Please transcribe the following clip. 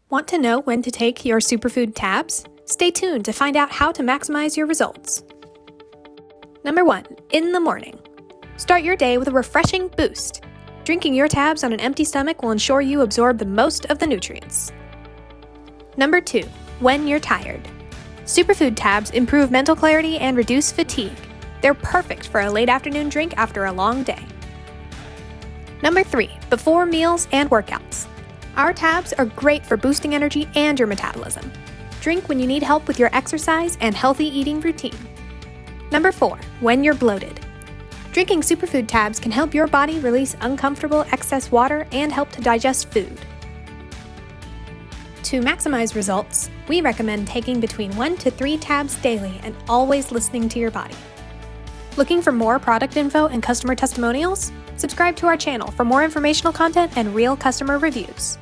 Want to know when to take your Superfood Tabs? Stay tuned to find out how to maximize your results. Number 1. In the morning. Start your day with a refreshing boost. Drinking your tabs on an empty stomach will ensure you absorb the most of the nutrients. Number 2. When you're tired. Superfood Tabs improve mental clarity and reduce fatigue. They're perfect for a late afternoon drink after a long day. Number 3. Before meals and workouts. Our tabs are great for boosting energy and your metabolism. Drink when you need help with your exercise and healthy eating routine. Number 4. When you're bloated. Drinking Superfood Tabs can help your body release uncomfortable excess water and help to digest food. To maximize results, we recommend taking between 1 to 3 tabs daily and always listening to your body. Looking for more product info and customer testimonials? Subscribe to our channel for more informational content and real customer reviews.